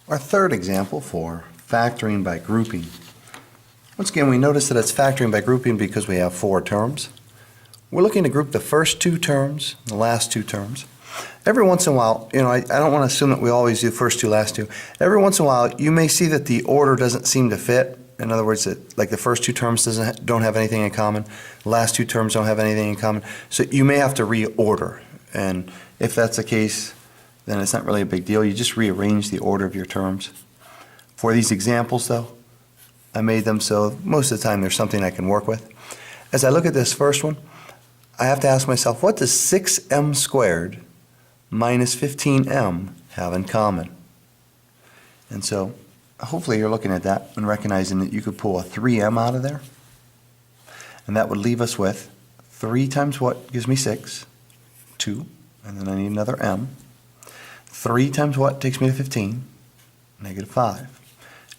Our third example for factoring by grouping. Once again, we notice that it's factoring by grouping because we have four terms. We're looking to group the first two terms, the last two terms. Every once in a while, I don't want to assume that we always do first two, last two. Every once in a while, you may see that the order doesn't seem to fit. In other words, that like the first two terms don't have anything in common, the last two terms don't have anything in common. So you may have to reorder. And if that's the case, then it's not really a big deal. You just rearrange the order of your terms. For these examples, though, I made them so most of the time there's something I can work with. As I look at this first one, I have to ask myself, what does 6m squared minus 15m have in common? And so hopefully you're looking at that and recognizing that you could pull a 3m out of there. And that would leave us with 3 times what gives me 6? 2. And then I need another m. 3 times what takes me to 15? Negative 5.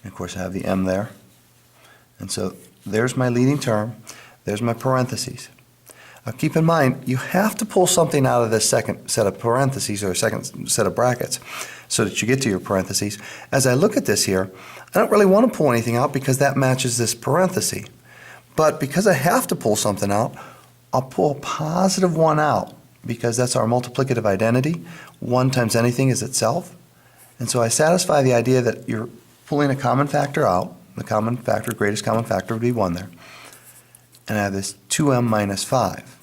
And of course I have the m there. And so there's my leading term. There's my parentheses. Now keep in mind, you have to pull something out of this second set of parentheses or second set of brackets so that you get to your parentheses. As I look at this here, I don't really want to pull anything out because that matches this parenthesis. But because I have to pull something out, I'll pull a positive 1 out because that's our multiplicative identity. 1 times anything is itself. And so I satisfy the idea that you're pulling a common factor out. The common factor, greatest common factor would be 1 there. And I have this 2m minus 5.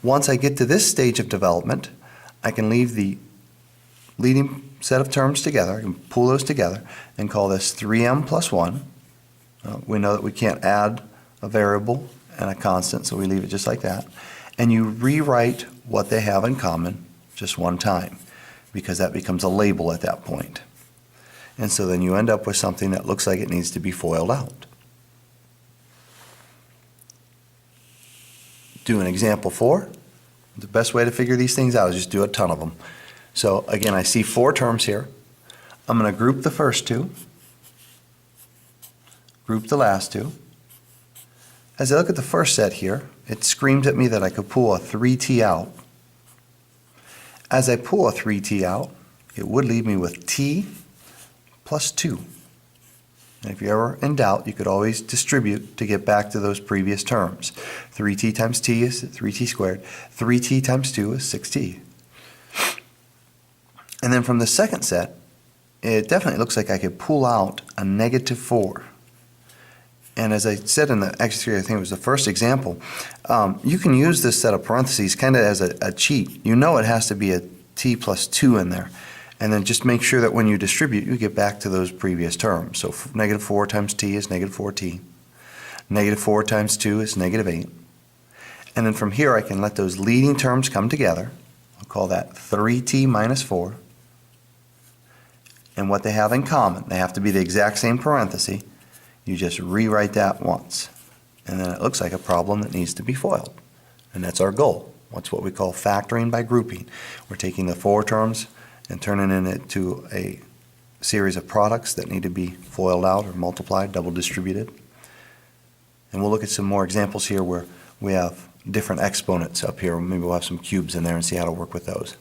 Once I get to this stage of development, I can leave the leading set of terms together. I can pull those together and call this 3m plus 1. We know that we can't add a variable and a constant, so we leave it just like that. And you rewrite what they have in common just one time, because that becomes a label at that point. And so then you end up with something that looks like it needs to be foiled out. Do an example 4. The best way to figure these things out is just do a ton of them. So again, I see 4 terms here. I'm going to group the first 2, group the last 2. As I look at the first set here, it screams at me that I could pull a 3t out. As I pull a 3t out, it would leave me with t plus 2. And if you're ever in doubt, you could always distribute to get back to those previous terms. 3t times t is 3t squared. 3t times 2 is 6t. And then from the second set, it definitely looks like I could pull out a negative 4. And as I said in the exercise, I think it was the first example, you can use this set of parentheses kind of as a cheat. You know it has to be a t plus 2 in there. And then just make sure that when you distribute, you get back to those previous terms. So negative 4 times t is negative 4t. Negative 4 times 2 is negative 8. And then from here, I can let those leading terms come together. I'll call that 3t minus 4. And what they have in common, they have to be the exact same parenthesis. You just rewrite that once. And then it looks like a problem that needs to be foiled. And that's our goal. That's what we call factoring by grouping. We're taking the 4 terms and turning it into a series of products that need to be foiled out or multiplied, double distributed. And we'll look at some more examples here where we have different exponents up here. Maybe we'll have some cubes in there and see how to work with those.